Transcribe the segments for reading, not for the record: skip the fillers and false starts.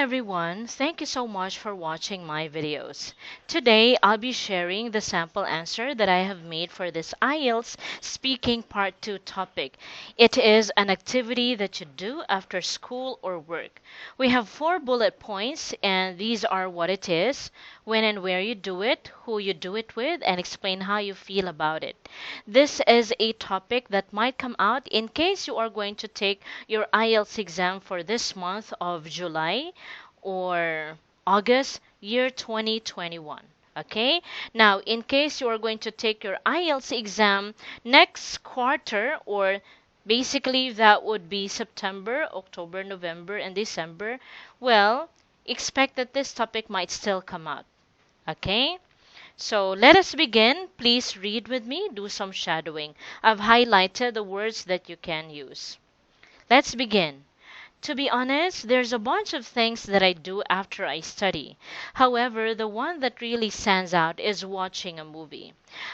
everyone, thank you so much for watching my videos. Today I'll be sharing the sample answer that I have made for this IELTS speaking part 2 topic. It is an activity that you do after school or work. We have 4 bullet points and these are what it is, when and where you do it, who you do it with, and explain how you feel about it. This is a topic that might come out in case you are going to take your IELTS exam for this month of July or August year 2021. Okay? Now, in case you are going to take your IELTS exam next quarter, or basically that would be September, October, November, and December, well, expect that this topic might still come out. Okay? So let us begin. Please read with me, do some shadowing. I've highlighted the words that you can use. Let's begin. To be honest, there's a bunch of things that I do after I study. However, the one that really stands out is watching a movie.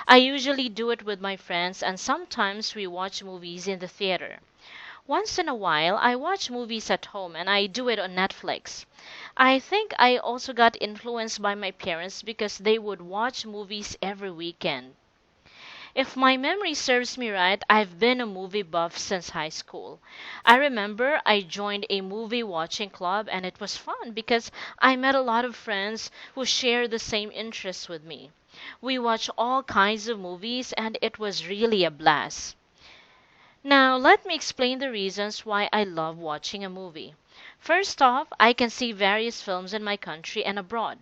I usually do it with my friends, and sometimes we watch movies in the theater. Once in a while, I watch movies at home, and I do it on Netflix. I think I also got influenced by my parents because they would watch movies every weekend. If my memory serves me right, I've been a movie buff since high school. I remember I joined a movie watching club and it was fun because I met a lot of friends who share the same interests with me. We watched all kinds of movies and it was really a blast. Now, let me explain the reasons why I love watching a movie. First off, I can see various films in my country and abroad.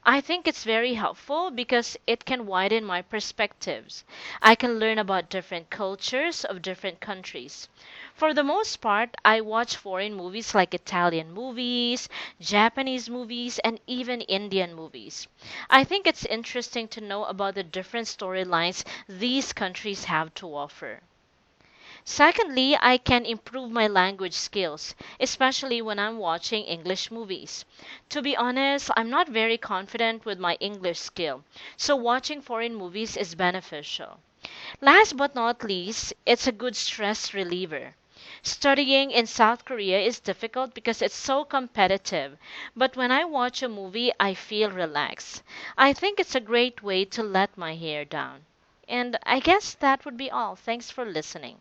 I think it's very helpful because it can widen my perspectives. I can learn about different cultures of different countries. For the most part, I watch foreign movies like Italian movies, Japanese movies, and even Indian movies. I think it's interesting to know about the different storylines these countries have to offer. Secondly, I can improve my language skills, especially when I'm watching English movies. To be honest, I'm not very confident with my English skill, so watching foreign movies is beneficial. Last but not least, it's a good stress reliever. Studying in South Korea is difficult because it's so competitive, but when I watch a movie, I feel relaxed. I think it's a great way to let my hair down. And I guess that would be all. Thanks for listening.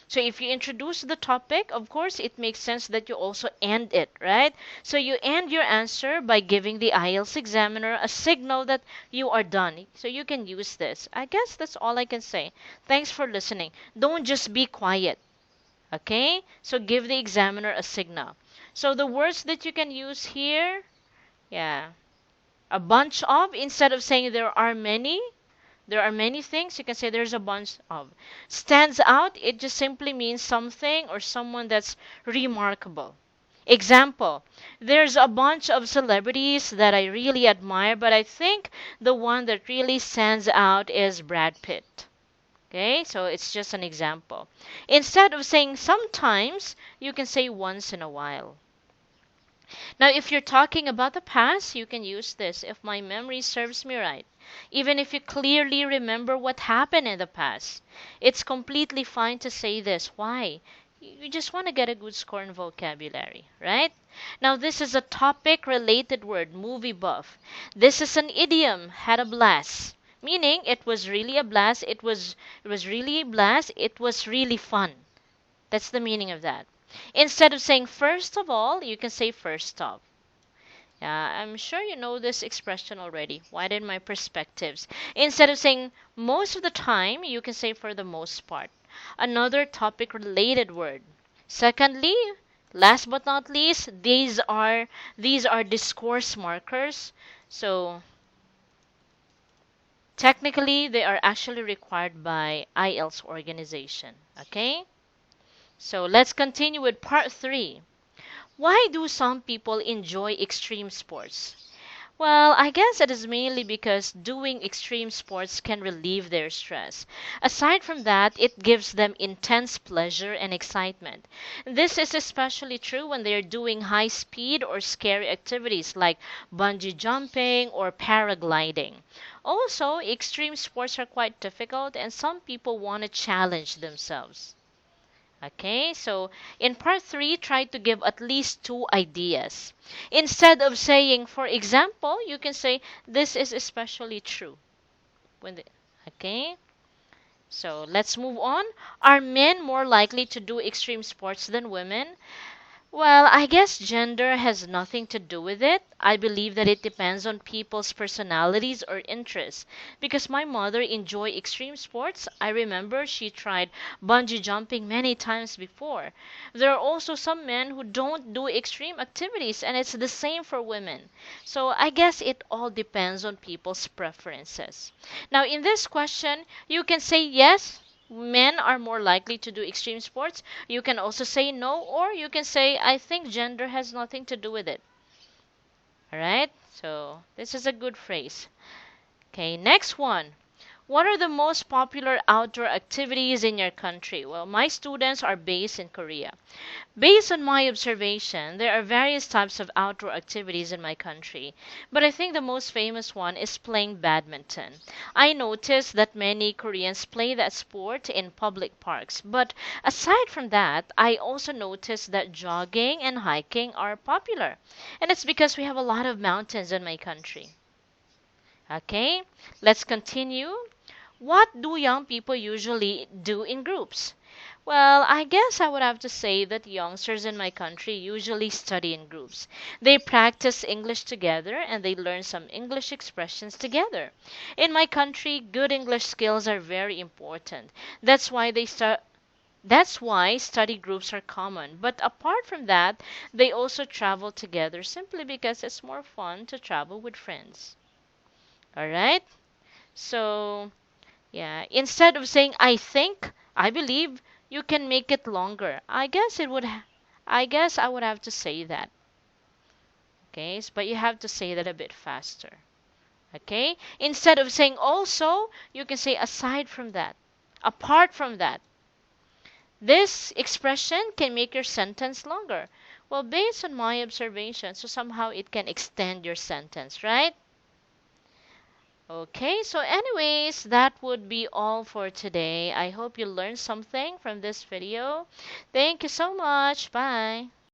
So if you introduce the topic, of course, it makes sense that you also end it, right? So you end your answer by giving the IELTS examiner a signal that you are done. So you can use this. I guess that's all I can say. Thanks for listening. Don't just be quiet, okay? So give the examiner a signal. So the words that you can use here, yeah, a bunch of, instead of saying there are many things, you can say there's a bunch of. Stands out, it just simply means something or someone that's remarkable. Example, there's a bunch of celebrities that I really admire, but I think the one that really stands out is Brad Pitt. Okay, so it's just an example. Instead of saying sometimes, you can say once in a while. Now, if you're talking about the past, you can use this. If my memory serves me right. Even if you clearly remember what happened in the past, it's completely fine to say this. Why? You just want to get a good score in vocabulary, right? Now, this is a topic related word, movie buff. This is an idiom, had a blast. Meaning, it was really a blast. It was really a blast. It was really fun. That's the meaning of that. Instead of saying first of all, you can say first of. Yeah, I'm sure you know this expression already. Widen my perspectives. Instead of saying most of the time, you can say for the most part. Another topic related word. Secondly, last but not least, these are discourse markers. So technically they are actually required by IELTS organization. Okay? So let's continue with part 3. Why do some people enjoy extreme sports? Well, I guess it is mainly because doing extreme sports can relieve their stress. Aside from that, it gives them intense pleasure and excitement. This is especially true when they are doing high speed or scary activities like bungee jumping or paragliding. Also, extreme sports are quite difficult and some people want to challenge themselves. Okay, so in part three, try to give at least two ideas. Instead of saying, for example, you can say, this is especially true. When the, okay, so let's move on. Are men more likely to do extreme sports than women? Well, I guess gender has nothing to do with it. I believe that it depends on people's personalities or interests. Because my mother enjoyed extreme sports, I remember she tried bungee jumping many times before. There are also some men who don't do extreme activities, and it's the same for women. So I guess it all depends on people's preferences. Now, in this question, you can say yes, men are more likely to do extreme sports. You can also say no, or you can say, I think gender has nothing to do with it. Alright? So, this is a good phrase. Okay, next one. What are the most popular outdoor activities in your country? Well, my students are based in Korea. Based on my observation, there are various types of outdoor activities in my country, but I think the most famous one is playing badminton. I noticed that many Koreans play that sport in public parks, but aside from that, I also noticed that jogging and hiking are popular, and it's because we have a lot of mountains in my country. Okay, let's continue. What do young people usually do in groups? Well, I guess I would have to say that youngsters in my country usually study in groups. They practice English together and they learn some English expressions together. In my country, good English skills are very important. That's why they start that's why study groups are common. But apart from that, they also travel together simply because it's more fun to travel with friends. All right? So, yeah, instead of saying I think, I believe, you can make it longer. I guess I would have to say that. Okay? But you have to say that a bit faster. Okay? Instead of saying also, you can say aside from that. Apart from that. This expression can make your sentence longer. Well, based on my observation, so somehow it can extend your sentence, right? Okay, so anyways, that would be all for today. I hope you learned something from this video. Thank you so much. Bye.